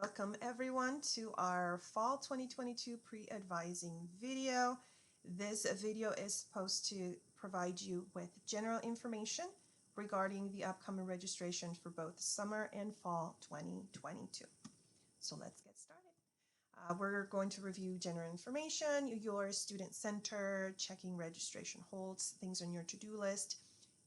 Welcome everyone to our Fall 2022 pre-advising video. This video is supposed to provide you with general information regarding the upcoming registration for both summer and fall 2022. So let's get started. We're going to review general information, your student center, checking registration holds, things on your to-do list,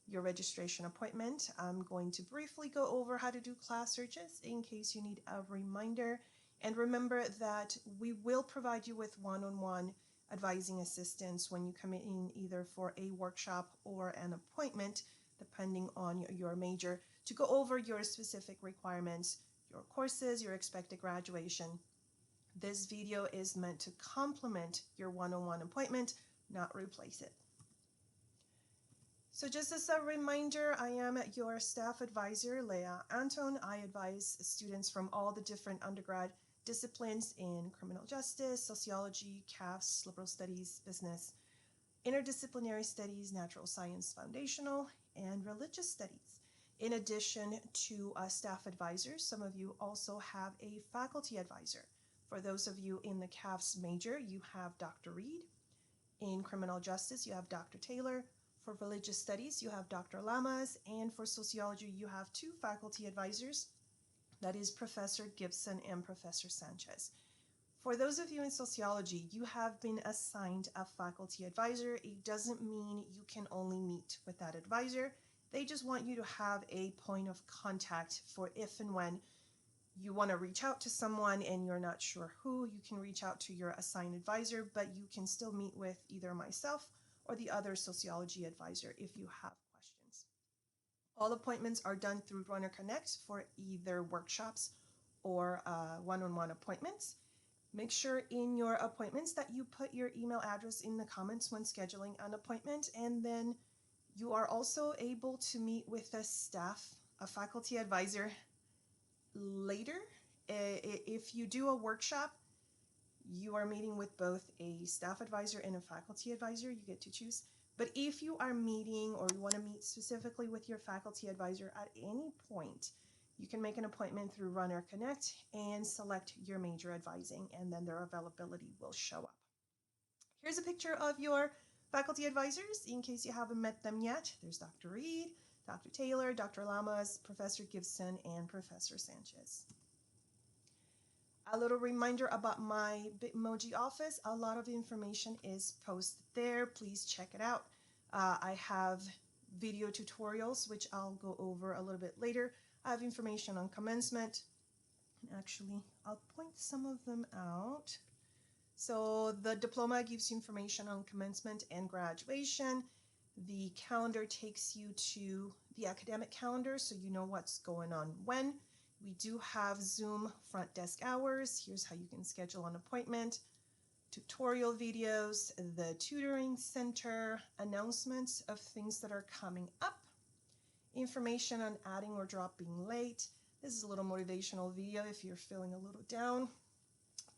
your registration appointment. I'm going to briefly go over how to do class searches in case you need a reminder. And remember that we will provide you with one-on-one advising assistance when you come in either for a workshop or an appointment, depending on your major, to go over your specific requirements, your courses, your expected graduation. This video is meant to complement your one-on-one appointment, not replace it. So just as a reminder, I am your staff advisor, Leah Anton. I advise students from all the different undergrad disciplines in criminal justice, sociology, CAFS, liberal studies, business, interdisciplinary studies, natural science foundational, and religious studies. In addition to staff advisors, some of you also have a faculty advisor. For those of you in the CAFS major, you have Dr. Reed. In criminal justice, you have Dr. Taylor. For religious studies, you have Dr. Lamas, and for sociology, you have two faculty advisors, that is Professor Gibson and Professor Sanchez. For those of you in sociology, you have been assigned a faculty advisor. It doesn't mean you can only meet with that advisor. They just want you to have a point of contact for if and when you want to reach out to someone and you're not sure who, you can reach out to your assigned advisor, but you can still meet with either myself or the other sociology advisor if you have questions. All appointments are done through Runner Connect for either workshops or one-on-one appointments. Make sure in your appointments that you put your email address in the comments when scheduling an appointment, and then you are also able to meet with a staff, a faculty advisor later. If you do a workshop, you are meeting with both a staff advisor and a faculty advisor. You get to choose. But if you are meeting or you want to meet specifically with your faculty advisor at any point, you can make an appointment through Runner Connect and select your major advising, and then their availability will show up. Here's a picture of your faculty advisors in case you haven't met them yet. There's Dr. Reed, Dr. Taylor, Dr. Lamas, Professor Gibson, and Professor Sanchez. A little reminder about my Bitmoji office. A lot of information is posted there. Please check it out. I have video tutorials, which I'll go over a little bit later. I have information on commencement. And actually, I'll point some of them out. So the diploma gives you information on commencement and graduation. The calendar takes you to the academic calendar, so you know what's going on when. We do have Zoom front desk hours. Here's how you can schedule an appointment. Tutorial videos, the tutoring center, announcements of things that are coming up, information on adding or dropping late. This is a little motivational video if you're feeling a little down.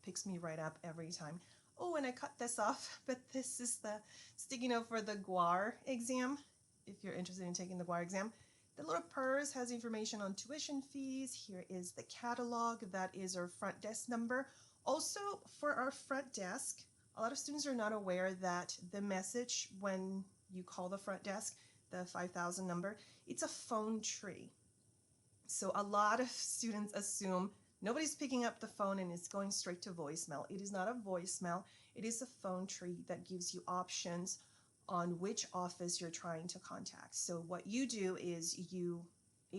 Picks me right up every time. Oh, and I cut this off, but this is the sticky note for the GUAR exam, if you're interested in taking the GUAR exam. The little purse has information on tuition fees. Here is the catalog. That is our front desk number. Also, for our front desk, a lot of students are not aware that the message when you call the front desk, the 5000 number, it's a phone tree. So a lot of students assume nobody's picking up the phone and it's going straight to voicemail. It is not a voicemail. It is a phone tree that gives you options on which office you're trying to contact. So what you do is if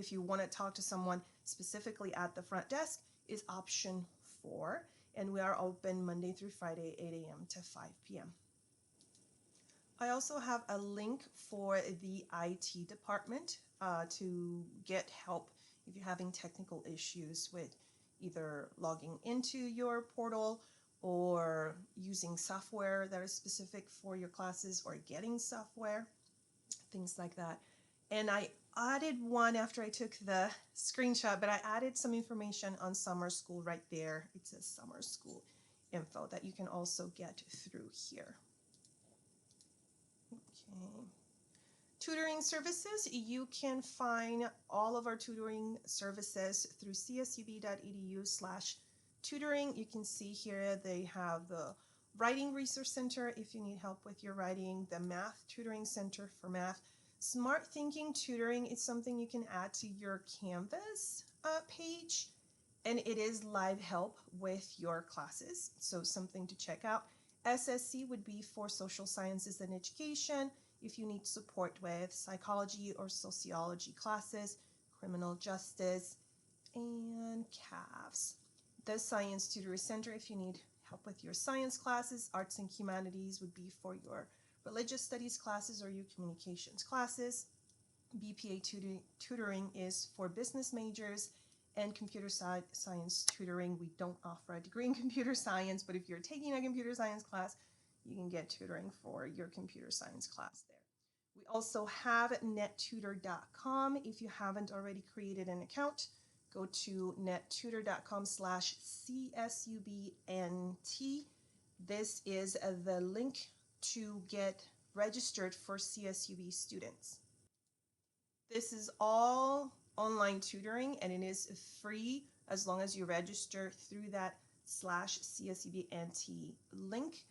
you want to talk to someone specifically at the front desk, is option 4, and we are open Monday through Friday, 8 a.m. to 5 p.m. I also have a link for the IT department to get help if you're having technical issues with either logging into your portal or using software that is specific for your classes or getting software, things like that. And I added one after I took the screenshot, but I added some information on summer school right there. It says summer school info that you can also get through here. Okay. Tutoring services, you can find all of our tutoring services through csub.edu/ Tutoring, you can see here they have the Writing Resource Center if you need help with your writing, the Math Tutoring Center for math. Smart Thinking Tutoring is something you can add to your Canvas page, and it is live help with your classes, so something to check out. SSC would be for Social Sciences and Education if you need support with psychology or sociology classes, criminal justice, and CAVS. The Science Tutoring Center if you need help with your science classes. Arts and Humanities would be for your religious studies classes or your communications classes. BPA tutoring is for business majors, and computer science tutoring, we don't offer a degree in computer science, but if you're taking a computer science class, you can get tutoring for your computer science class there. We also have nettutor.com. If you haven't already created an account, go to nettutor.com/CSUBNT. This is the link to get registered for CSUB students. This is all online tutoring, and it is free as long as you register through that /CSUBNT link,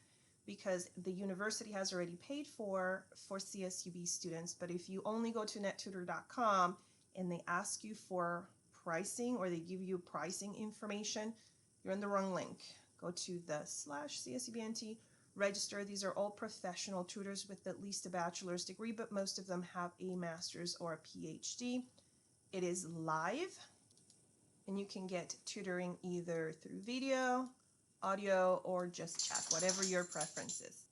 because the university has already paid for CSUB students. But if you only go to nettutor.com and they ask you for pricing, or they give you pricing information, you're in the wrong link. Go to the /CSUBNT, register. These are all professional tutors with at least a bachelor's degree, but most of them have a master's or a PhD. It is live, and you can get tutoring either through video, audio, or just chat, whatever your preference is.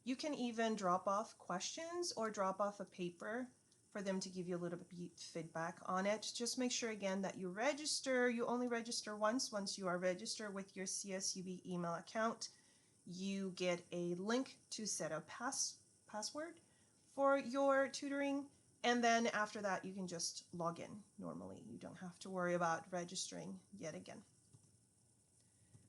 You can even drop off questions or drop off a paper for them to give you a little bit feedback on it. Just make sure again that you register. You only register once. Once you are registered with your CSUB email account, you get a link to set a password for your tutoring, and then after that you can just log in normally. You don't have to worry about registering yet again.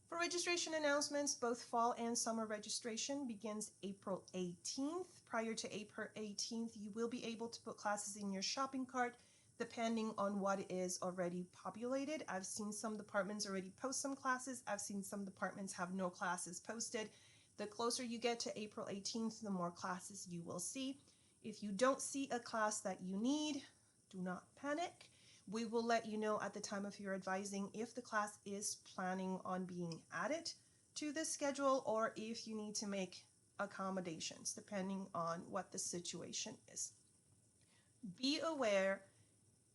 For registration announcements, both fall and summer registration begins April 18th. Prior to April 18th, you will be able to put classes in your shopping cart depending on what is already populated. I've seen some departments already post some classes. I've seen some departments have no classes posted. The closer you get to April 18th, the more classes you will see. If you don't see a class that you need, do not panic. We will let you know at the time of your advising if the class is planning on being added to the schedule, or if you need to make accommodations depending on what the situation is. Be aware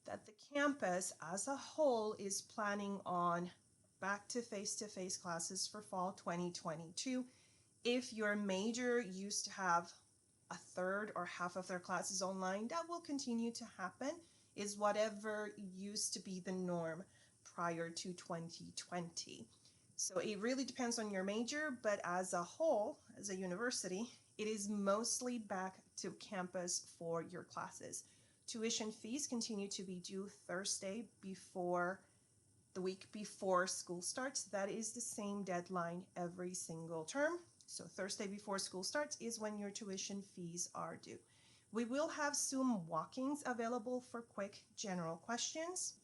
that the campus as a whole is planning on back to face-to-face classes for fall 2022. If your major used to have a third or half of their classes online, that will continue to happen, is whatever used to be the norm prior to 2020. So it really depends on your major, but as a whole, as a university, it is mostly back to campus for your classes. Tuition fees continue to be due Thursday before the week before school starts. That is the same deadline every single term. So Thursday before school starts is when your tuition fees are due. We will have Zoom walk-ins available for quick general questions.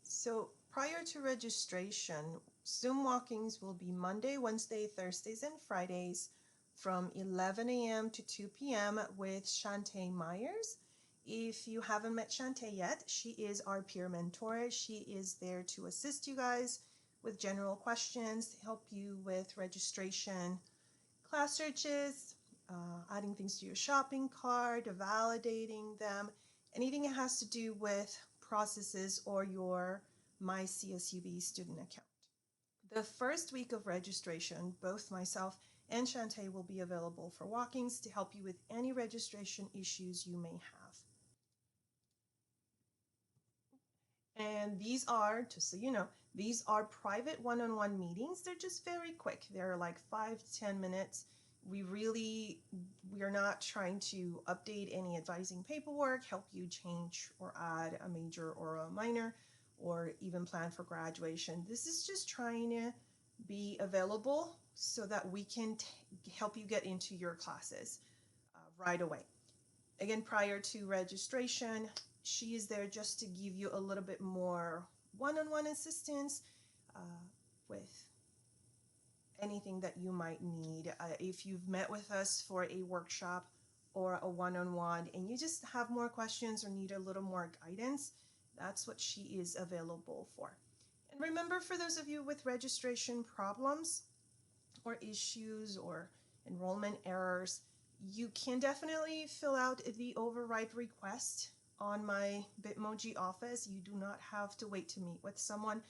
So prior to registration, Zoom walk-ins will be Monday, Wednesday, Thursdays, and Fridays from 11 a.m. to 2 p.m. with Shantae Myers. If you haven't met Shantae yet, she is our peer mentor. She is there to assist you guys with general questions, help you with registration, class searches, adding things to your shopping cart, validating them, anything that has to do with processes or your My CSUB student account. The first week of registration, both myself and Shantae will be available for walk-ins to help you with any registration issues you may have. And these are, just so you know, these are private one-on-one meetings. They're just very quick. They're like 5 to 10 minutes. We're not trying to update any advising paperwork, help you change or add a major or a minor, or even plan for graduation. This is just trying to be available so that we can help you get into your classes right away. Again, prior to registration, she is there just to give you a little bit more one-on-one assistance with anything that you might need. If you've met with us for a workshop or a one-on-one and you just have more questions or need a little more guidance, that's what she is available for. And remember, for those of you with registration problems or issues or enrollment errors, you can definitely fill out the override request on my Bitmoji office. You do not have to wait to meet with someone.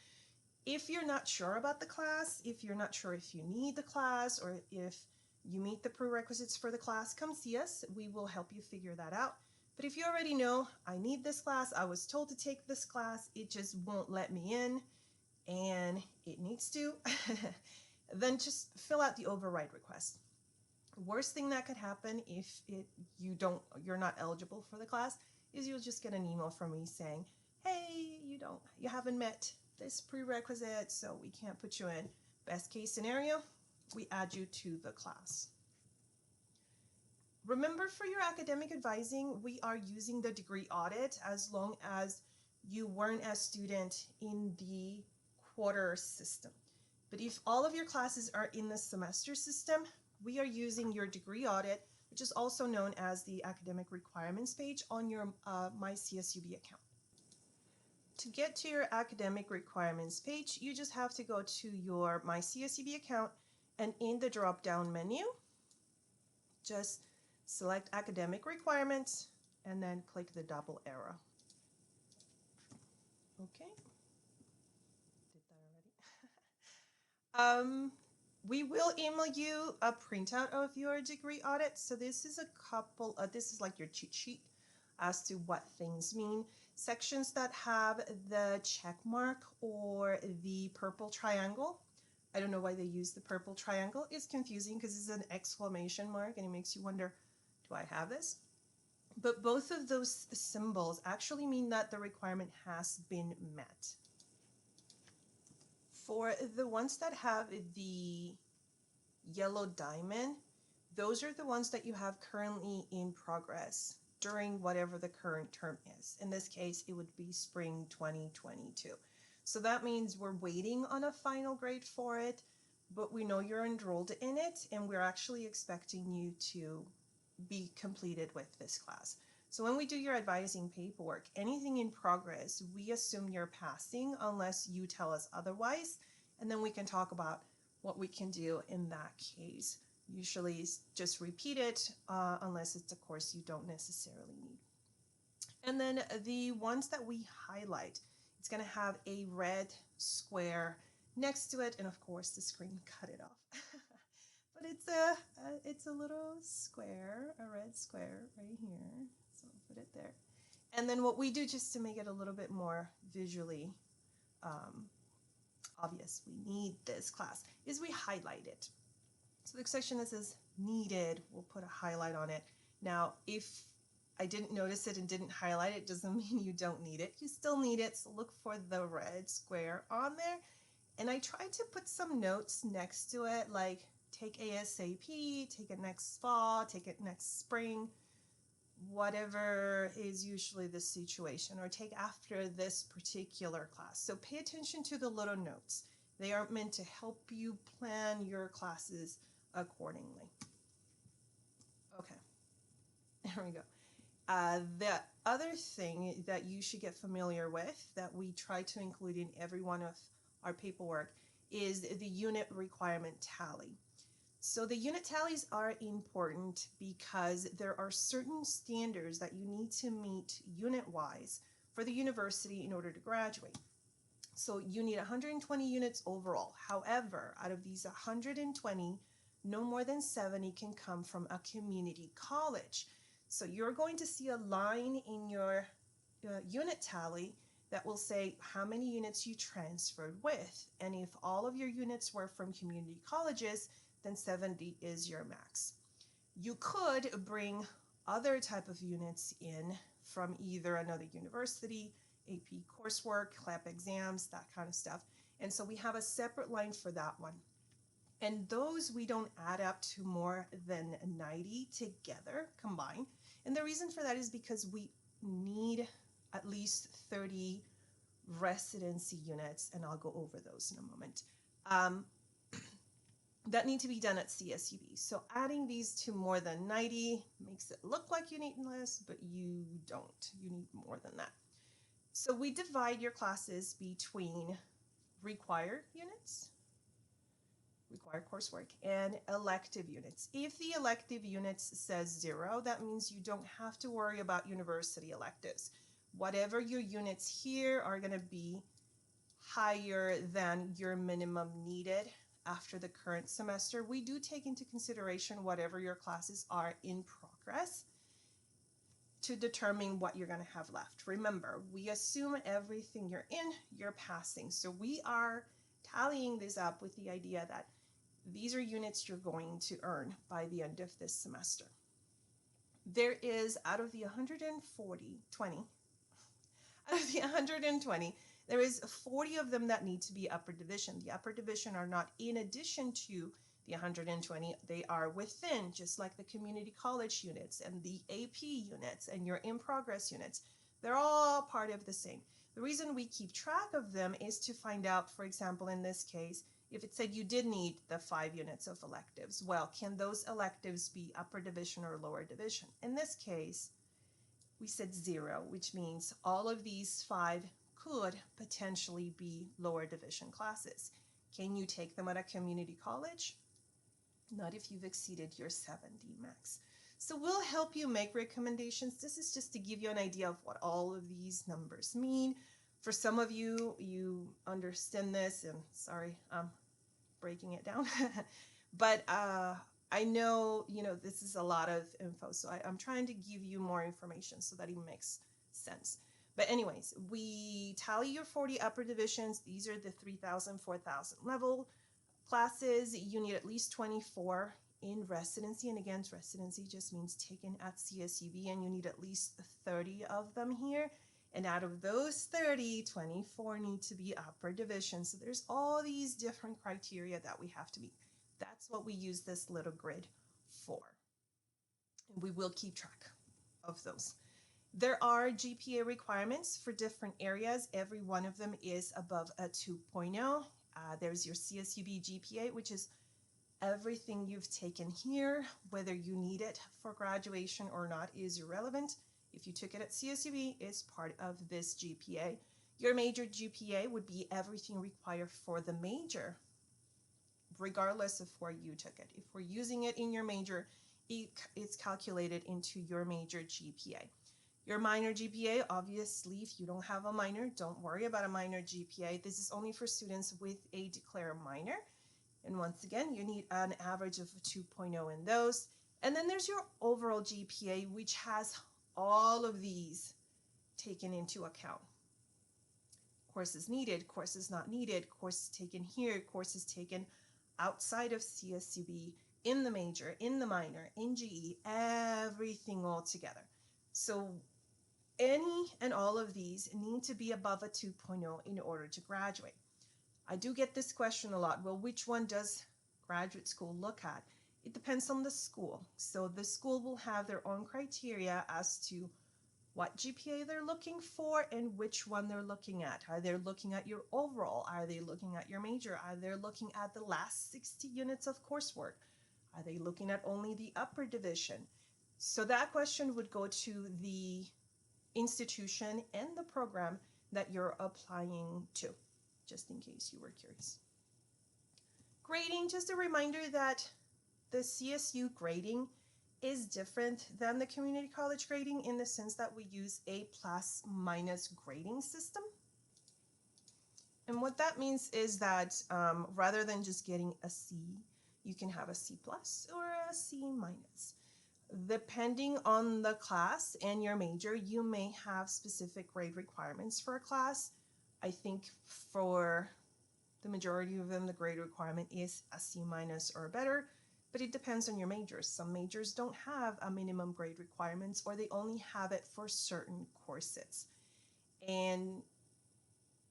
If you're not sure about the class, if you're not sure if you need the class or if you meet the prerequisites for the class, come see us. We will help you figure that out. But if you already know, I need this class, I was told to take this class, it just won't let me in, and it needs to, then just fill out the override request. Worst thing that could happen if you're not eligible for the class is you'll just get an email from me saying, hey, you haven't met this prerequisite, so we can't put you in. Best case scenario, we add you to the class. Remember, for your academic advising, we are using the degree audit as long as you weren't a student in the quarter system. But if all of your classes are in the semester system, we are using your degree audit, which is also known as the academic requirements page on your My CSUB account. To get to your academic requirements page, you just have to go to your My CSUB account, and in the drop-down menu, just select academic requirements and then click the double arrow. Okay. Did that already? We will email you a printout of your degree audit. So this is this is like your cheat sheet as to what things mean. Sections that have the check mark or the purple triangle. I don't know why they use the purple triangle. It's confusing because it's an exclamation mark and it makes you wonder, do I have this? But both of those symbols actually mean that the requirement has been met. For the ones that have the yellow diamond, those are the ones that you have currently in progress during whatever the current term is. In this case, it would be spring 2022. So that means we're waiting on a final grade for it, but we know you're enrolled in it, and we're actually expecting you to be completed with this class. So when we do your advising paperwork, anything in progress, we assume you're passing unless you tell us otherwise, and then we can talk about what we can do in that case. Usually just repeat it unless it's a course you don't necessarily need. And then the ones that we highlight, it's going to have a red square next to it, and of course the screen cut it off. But it's a little square, a red square right here. So I'll put it there. And then what we do, just to make it a little bit more visually obvious, we need this class, is we highlight it. So the section that says needed, we'll put a highlight on it. Now, if I didn't notice it and didn't highlight it, doesn't mean you don't need it. You still need it, so look for the red square on there. And I tried to put some notes next to it, like take ASAP, take it next fall, take it next spring, whatever is usually the situation, or take after this particular class. So pay attention to the little notes. They are meant to help you plan your classes accordingly. Okay, there we go. The other thing that you should get familiar with that we try to include in every one of our paperwork is the unit requirement tally. So the unit tallies are important because there are certain standards that you need to meet unit-wise for the university in order to graduate. So you need 120 units overall. However, out of these 120, no more than 70 can come from a community college. So you're going to see a line in your unit tally that will say how many units you transferred with. And if all of your units were from community colleges, then 70 is your max. You could bring other type of units in from either another university, AP coursework, CLAP exams, that kind of stuff. And so we have a separate line for that one. And those we don't add up to more than 90 together combined. And the reason for that is because we need at least 30 residency units, and I'll go over those in a moment, that need to be done at CSUB. So adding these to more than 90 makes it look like you need less, but you don't. You need more than that. So we divide your classes between required units, required coursework, and elective units. If the elective units says 0, that means you don't have to worry about university electives. Whatever your units here are going to be higher than your minimum needed after the current semester. We do take into consideration whatever your classes are in progress to determine what you're going to have left. Remember, we assume everything you're in, you're passing. So we are tallying this up with the idea that these are units you're going to earn by the end of this semester. There is, out of the 120, there is 40 of them that need to be upper division. The upper division are not in addition to the 120. They are within, just like the community college units and the AP units and your in-progress units. They're all part of the same. The reason we keep track of them is to find out, for example, in this case, if it said you did need the 5 units of electives, well, can those electives be upper division or lower division? In this case, we said 0, which means all of these 5 could potentially be lower division classes. Can you take them at a community college? Not if you've exceeded your 70 max. So we'll help you make recommendations. This is just to give you an idea of what all of these numbers mean. For some of you, you understand this, and sorry, I'm breaking it down. But I know, this is a lot of info, so I'm trying to give you more information so that it makes sense. But anyways, we tally your 40 upper divisions. These are the 3,000, 4,000 level classes. You need at least 24 in residency. And again, residency just means taken at CSUB, and you need at least 30 of them here. And out of those 30, 24 need to be upper division. So there's all these different criteria that we have to meet. That's what we use this little grid for. And we will keep track of those. There are GPA requirements for different areas. Every one of them is above a 2.0. There's your CSUB GPA, which is everything you've taken here. Whether you need it for graduation or not is irrelevant. If you took it at CSUB, it's part of this GPA. Your major GPA would be everything required for the major, regardless of where you took it. If we're using it in your major, it's calculated into your major GPA. Your minor GPA, obviously, if you don't have a minor, don't worry about a minor GPA. This is only for students with a declared minor. And once again, you need an average of a 2.0 in those. And then there's your overall GPA, which has all of these taken into account. Courses needed, courses not needed, courses taken here, courses taken outside of CSUB, in the major, in the minor, in GE, everything all together. So any and all of these need to be above a 2.0 in order to graduate. I do get this question a lot. Well, which one does graduate school look at? It depends on the school. So the school will have their own criteria as to what GPA they're looking for and which one they're looking at. Are they looking at your overall? Are they looking at your major? Are they looking at the last 60 units of coursework? Are they looking at only the upper division? So that question would go to the institution and the program that you're applying to, just in case you were curious. Grading, just a reminder that the CSU grading is different than the community college grading in the sense that we use a plus minus grading system. And what that means is that rather than just getting a C, you can have a C plus or a C minus. Depending on the class and your major, you may have specific grade requirements for a class. I think for the majority of them, the grade requirement is a C minus or better, but it depends on your majors. Some majors don't have a minimum grade requirements, or they only have it for certain courses. And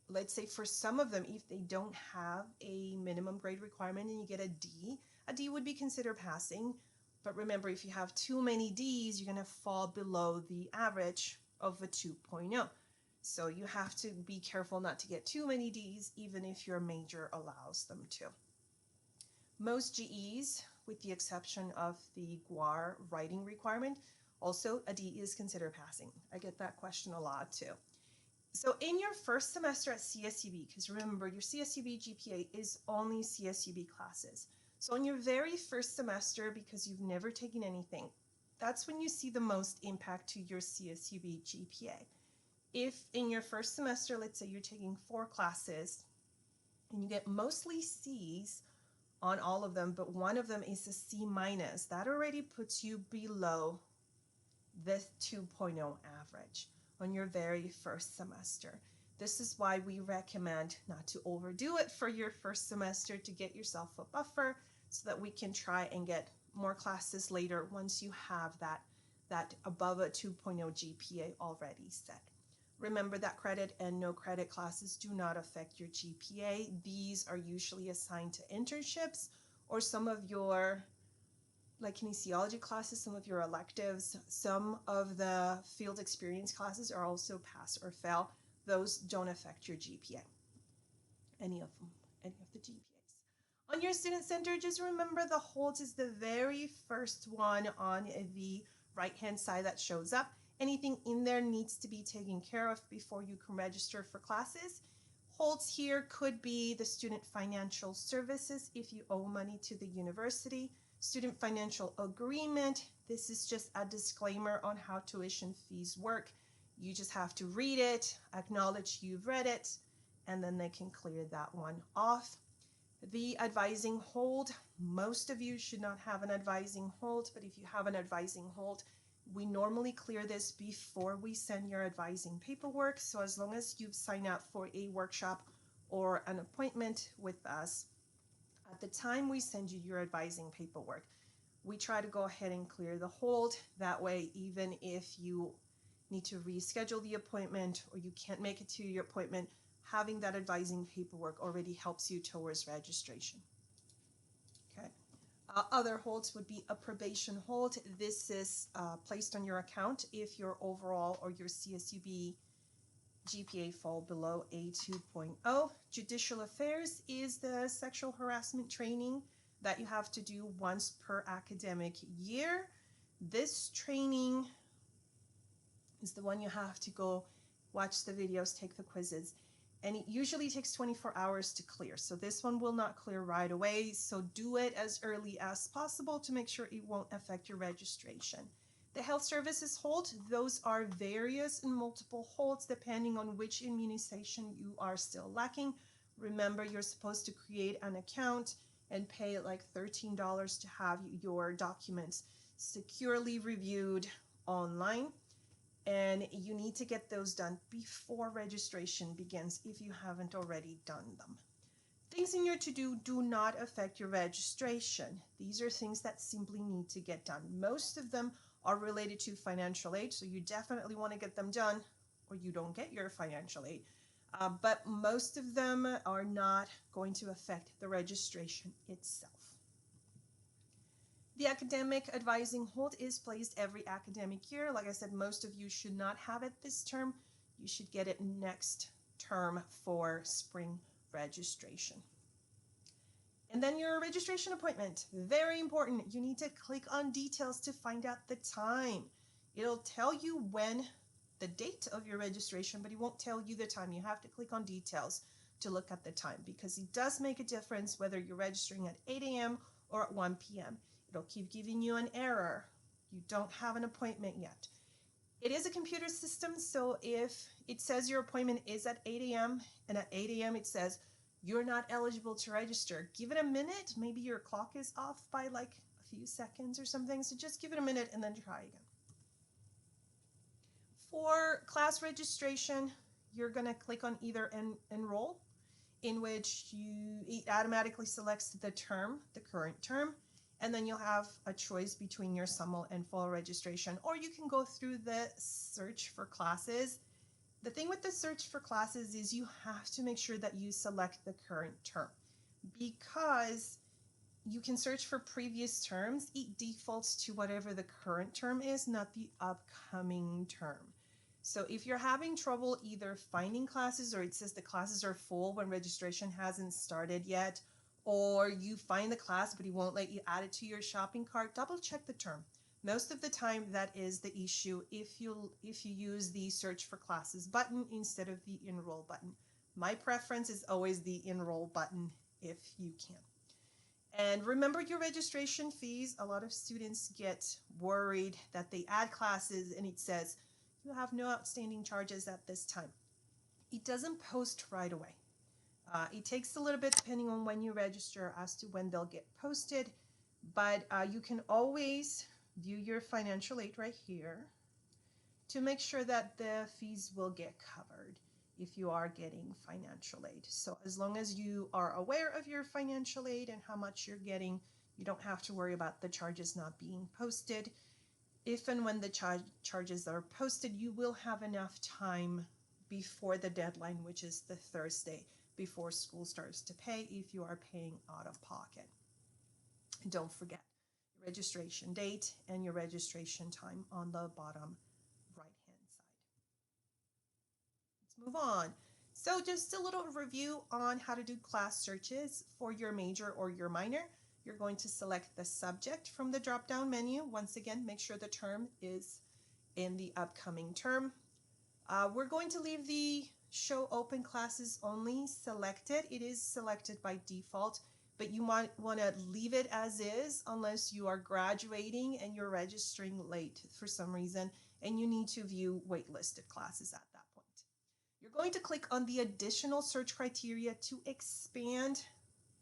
let's say for some of them, if they don't have a minimum grade requirement and you get a D would be considered passing. But remember, if you have too many Ds, you're going to fall below the average of a 2.0. So you have to be careful not to get too many Ds, even if your major allows them to. Most GEs, with the exception of the GWAR writing requirement, also a D is considered passing. I get that question a lot too. So in your first semester at CSUB, because remember your CSUB GPA is only CSUB classes. So in your very first semester, because you've never taken anything, that's when you see the most impact to your CSUB GPA. If in your first semester, let's say you're taking 4 classes and you get mostly C's on all of them, but one of them is a C minus, that already puts you below the 2.0 average on your very first semester. This is why we recommend not to overdo it for your first semester, to get yourself a buffer so that we can try and get more classes later once you have that above a 2.0 GPA already set. Remember that credit and no credit classes do not affect your GPA. These are usually assigned to internships or some of your like kinesiology classes, some of your electives. Some of the field experience classes are also pass or fail. Those don't affect your GPA, any of the GPAs. On your student center, just remember the holds is the very first one on the right-hand side that shows up. Anything in there needs to be taken care of before you can register for classes. Holds here could be the student financial services if you owe money to the university. Student financial agreement, this is just a disclaimer on how tuition fees work. You just have to read it, acknowledge you've read it, and then they can clear that one off. The advising hold, most of you should not have an advising hold, but if you have an advising hold, we normally clear this before we send your advising paperwork. So as long as you've signed up for a workshop or an appointment with us, at the time we send you your advising paperwork, we try to go ahead and clear the hold. That way, even if you need to reschedule the appointment or you can't make it to your appointment, having that advising paperwork already helps you towards registration. Okay. Other holds would be a probation hold. This is placed on your account if your overall or your CSUB GPA fall below a 2.0. Judicial affairs is the sexual harassment training that you have to do once per academic year. This training is the one you have to go watch the videos, take the quizzes, and it usually takes 24 hours to clear. So this one will not clear right away. So do it as early as possible to make sure it won't affect your registration. The health services hold, those are various and multiple holds depending on which immunization you are still lacking. Remember, you're supposed to create an account and pay like $13 to have your documents securely reviewed online. And you need to get those done before registration begins if you haven't already done them. Things in your to-do do not affect your registration. These are things that simply need to get done. Most of them are related to financial aid, so you definitely want to get them done or you don't get your financial aid. But most of them are not going to affect the registration itself. The academic advising hold is placed every academic year. Like I said, most of you should not have it this term. You should get it next term for spring registration. And then your registration appointment, very important. You need to click on details to find out the time. It'll tell you when the date of your registration, but it won't tell you the time. You have to click on details to look at the time because it does make a difference whether you're registering at 8 a.m. or at 1 p.m. It'll keep giving you an error. You don't have an appointment yet. It is a computer system, so if it says your appointment is at 8 a.m. and at 8 a.m. it says you're not eligible to register, give it a minute. Maybe your clock is off by like a few seconds or something, so just give it a minute and then try again. For class registration, you're going to click on either enroll, in which it automatically selects the term, the current term, and then you'll have a choice between your summer and fall registration, or you can go through the search for classes. The thing with the search for classes is you have to make sure that you select the current term, because you can search for previous terms. It defaults to whatever the current term is, not the upcoming term. So if you're having trouble either finding classes, or it says the classes are full when registration hasn't started yet, or you find the class but it won't let you add it to your shopping cart, double check the term. Most of the time that is the issue if you use the search for classes button instead of the enroll button. My preference is always the enroll button if you can. And remember your registration fees. A lot of students get worried that they add classes and it says you have no outstanding charges at this time. It doesn't post right away. It takes a little bit depending on when you register as to when they'll get posted, but you can always view your financial aid right here to make sure that the fees will get covered if you are getting financial aid. So as long as you are aware of your financial aid and how much you're getting, you don't have to worry about the charges not being posted. If and when the charges are posted, you will have enough time before the deadline, which is the Thursday before school starts to pay if you are paying out of pocket. And don't forget your registration date and your registration time on the bottom right-hand side. Let's move on. So just a little review on how to do class searches for your major or your minor. You're going to select the subject from the drop-down menu. Once again, make sure the term is in the upcoming term. We're going to leave the show open classes only selected. It is selected by default, but you might want to leave it as is unless you are graduating and you're registering late for some reason and you need to view waitlisted classes at that point. You're going to click on the additional search criteria to expand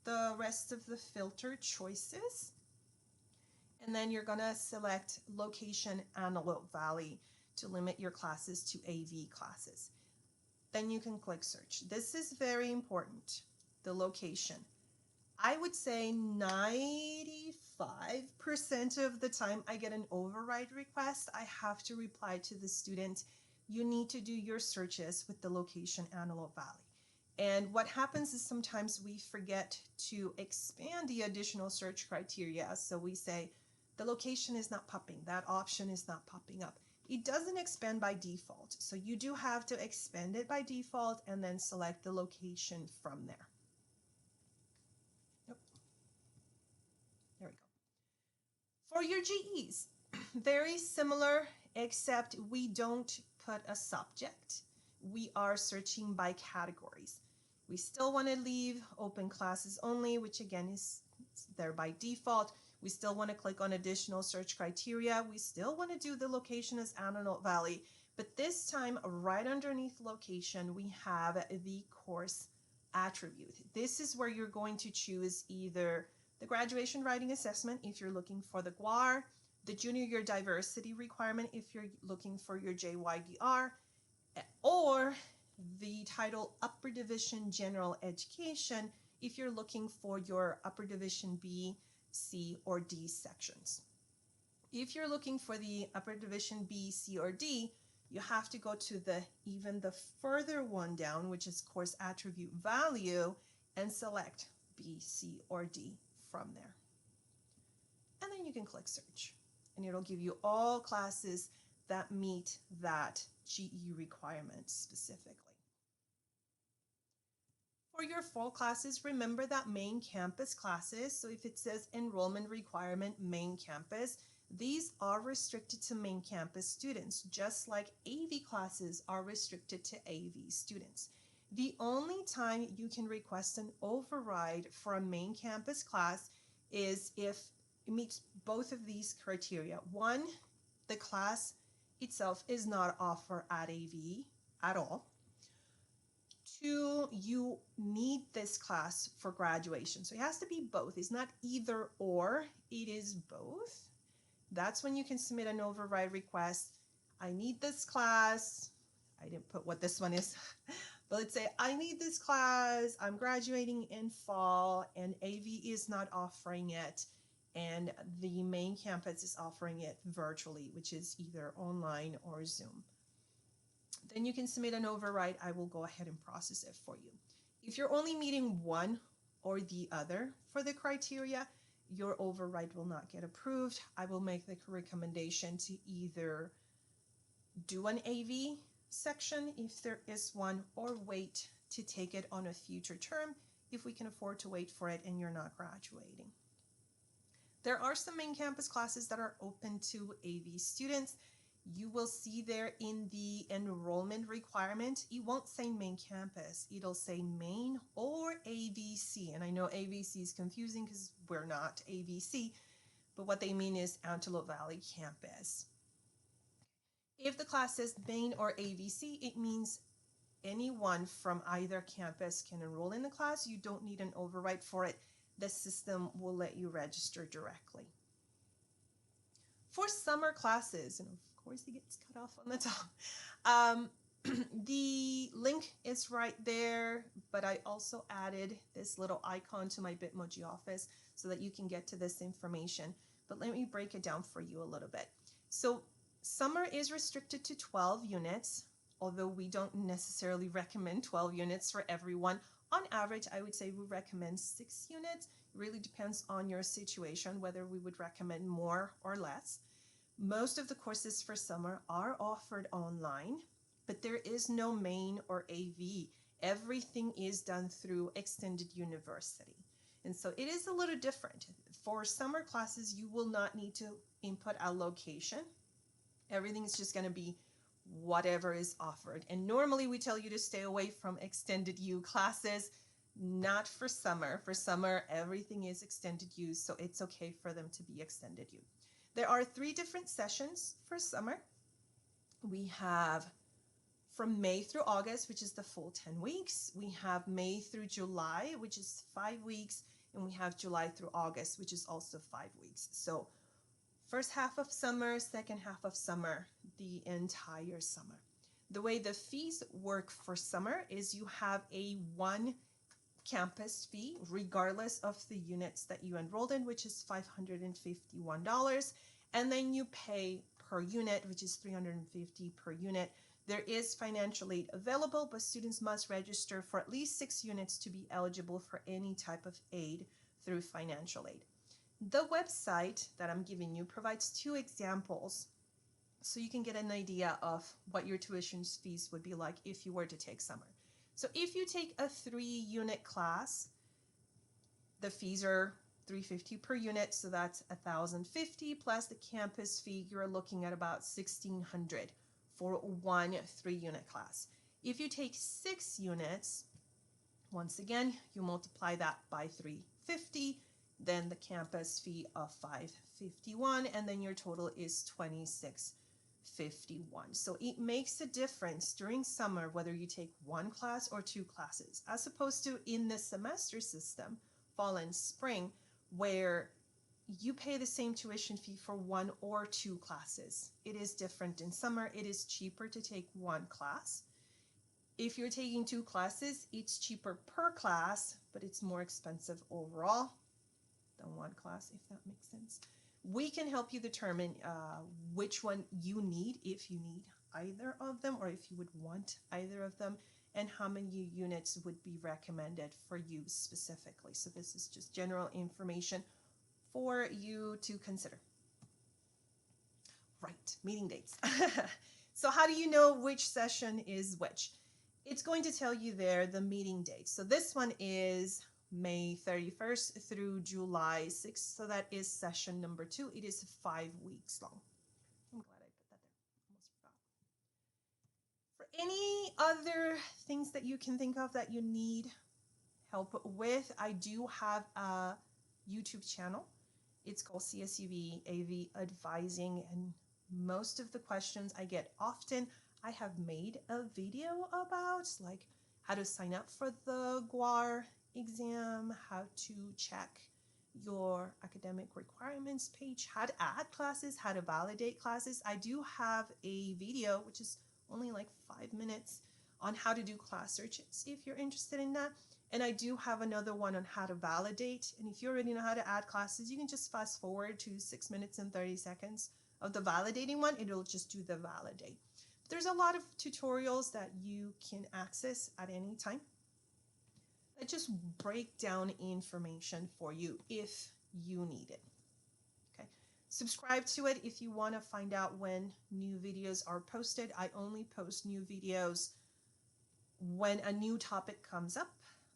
the rest of the filter choices. And then you're going to select location Antelope Valley to limit your classes to AV classes. Then you can click search. This is very important, the location. I would say 95% of the time I get an override request, I have to reply to the student, you need to do your searches with the location Antelope Valley. And what happens is sometimes we forget to expand the additional search criteria. So we say the location is not popping, that option is not popping up. It doesn't expand by default. So you do have to expand it by default and then select the location from there. Yep. There we go. For your GEs, very similar, except we don't put a subject. We are searching by categories. We still want to leave open classes only, which again is there by default. We still want to click on additional search criteria. We still want to do the location as Antelope Valley, but this time right underneath location, we have the course attribute. This is where you're going to choose either the graduation writing assessment if you're looking for the GWAR, the junior year diversity requirement if you're looking for your JYDR, or the title Upper Division General Education if you're looking for your Upper Division B, C, or D sections. If you're looking for the Upper Division B, C, or D, you have to go to the further one down, which is course attribute value, and select B, C, or D from there. And then you can click search, and it'll give you all classes that meet that GE requirement specifically. For your fall classes, remember that main campus classes. So if it says enrollment requirement main campus, these are restricted to main campus students, just like AV classes are restricted to AV students. The only time you can request an override for a main campus class is if it meets both of these criteria. One, the class itself is not offered at AV at all. Two, you need this class for graduation. So it has to be both. It's not either or, it is both. That's when you can submit an override request. I need this class. I didn't put what this one is, but let's say I need this class. I'm graduating in fall and AV is not offering it, and the main campus is offering it virtually, which is either online or Zoom. Then you can submit an override. I will go ahead and process it for you. If you're only meeting one or the other for the criteria, your override will not get approved. I will make the recommendation to either do an AV section if there is one, or wait to take it on a future term if we can afford to wait for it and you're not graduating. There are some main campus classes that are open to AV students. You will see there in the enrollment requirement, it won't say main campus, it'll say main or AVC. And I know AVC is confusing because we're not AVC, but what they mean is Antelope Valley campus. If the class says main or AVC, it means anyone from either campus can enroll in the class. You don't need an override for it. The system will let you register directly. For summer classes, and of course it gets cut off on the top, the link is right there, but I also added this little icon to my Bitmoji office so that you can get to this information. But let me break it down for you a little bit. So summer is restricted to 12 units, although we don't necessarily recommend 12 units for everyone. On average, I would say we recommend 6 units. It really depends on your situation, whether we would recommend more or less. Most of the courses for summer are offered online, but there is no main or AV. Everything is done through extended university. And so it is a little different. For summer classes, you will not need to input a location. Everything is just going to be whatever is offered. And normally we tell you to stay away from extended U classes, not for summer. For summer, everything is extended U, so it's okay for them to be extended U. There are 3 different sessions for summer. We have from May through August, which is the full 10 weeks. We have May through July, which is 5 weeks. And we have July through August, which is also 5 weeks. So first half of summer, second half of summer, the entire summer. The way the fees work for summer is you have a 1 campus fee, regardless of the units that you enrolled in, which is $551. And then you pay per unit, which is $350 per unit. There is financial aid available, but students must register for at least 6 units to be eligible for any type of aid through financial aid. The website that I'm giving you provides 2 examples so you can get an idea of what your tuition fees would be like if you were to take summer. So if you take a 3-unit class, the fees are $350 per unit, so that's $1,050 plus the campus fee. You're looking at about $1,600 for 1 3-unit class. If you take 6 units, once again, you multiply that by $350, then the campus fee of $551, and then your total is $2,651. So it makes a difference during summer whether you take 1 class or 2 classes, as opposed to in the semester system, fall and spring, where you pay the same tuition fee for 1 or 2 classes. It is different in summer. It is cheaper to take 1 class. If you're taking 2 classes, it's cheaper per class, but it's more expensive overall than 1 class, if that makes sense. We can help you determine which one you need, if you need either of them, or if you would want either of them, and how many units would be recommended for you specifically. So this is just general information for you to consider. Right, meeting dates. So how do you know which session is which? It's going to tell you there the meeting dates. So this one is May 31st through July 6th. So that is session number 2. It is 5 weeks long. I'm glad I put that there. Almost forgot. For any other things that you can think of that you need help with, I do have a YouTube channel. It's called CSUB AV Advising, and most of the questions I get often, I have made a video about, like how to sign up for the GWAR exam, how to check your academic requirements page, how to add classes, how to validate classes. I do have a video, which is only like 5 minutes, on how to do class searches if you're interested in that. And I do have another one on how to validate. And if you already know how to add classes, you can just fast forward to 6 minutes and 30 seconds of the validating one. It'll just do the validate. There's a lot of tutorials that you can access at any time that just break down information for you if you need it. Okay, Subscribe to it if you want to find out when new videos are posted. I only post new videos when a new topic comes up,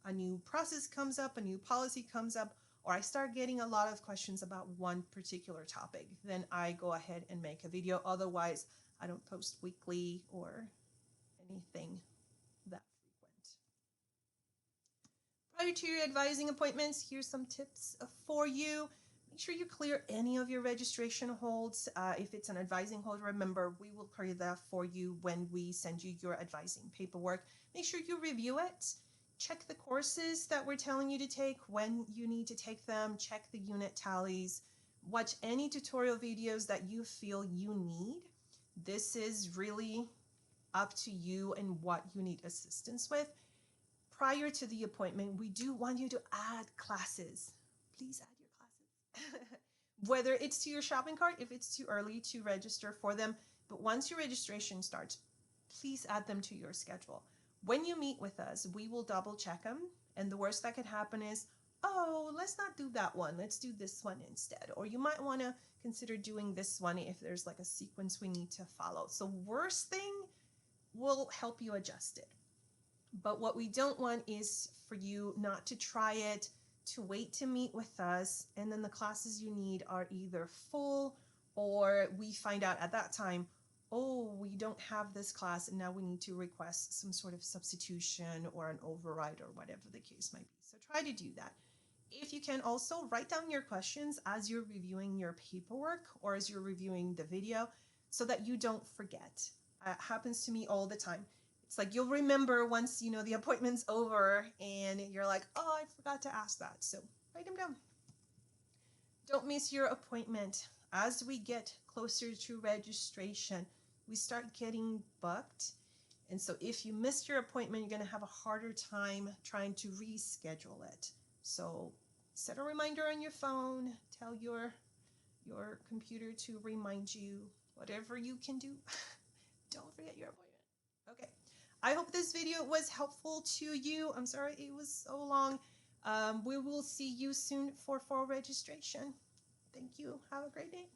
a new process comes up, a new policy comes up, or I start getting a lot of questions about one particular topic. Then I go ahead and make a video. Otherwise, I don't post weekly or anything that frequent. Prior to your advising appointments, here's some tips for you. Make sure you clear any of your registration holds. If it's an advising hold, remember, we will clear that for you when we send you your advising paperwork. Make sure you review it. Check the courses that we're telling you to take, when you need to take them. Check the unit tallies. Watch any tutorial videos that you feel you need. This is really up to you and what you need assistance with. Prior to the appointment, we do want you to add classes. Please add your classes. Whether it's to your shopping cart, if it's too early to register for them, but once your registration starts, please add them to your schedule. When you meet with us, we will double check them, and the worst that could happen is, oh, let's not do that one, let's do this one instead. Or you might want to consider doing this one if there's like a sequence we need to follow. So worst thing, will help you adjust it. But what we don't want is for you not to try it, to wait to meet with us, and then the classes you need are either full, or we find out at that time, oh, we don't have this class and now we need to request some sort of substitution or an override or whatever the case might be. So try to do that. If you can, also write down your questions as you're reviewing your paperwork or as you're reviewing the video so that you don't forget. It happens to me all the time. It's like you'll remember once the appointment's over and you're like, oh, I forgot to ask that. So write them down. Don't miss your appointment. As we get closer to registration, we start getting booked. And so if you missed your appointment, you're going to have a harder time trying to reschedule it. So set a reminder on your phone, tell your computer to remind you, whatever you can do. Don't forget your appointment. Okay. I hope this video was helpful to you. I'm sorry it was so long. We will see you soon for fall registration. Thank you. Have a great day.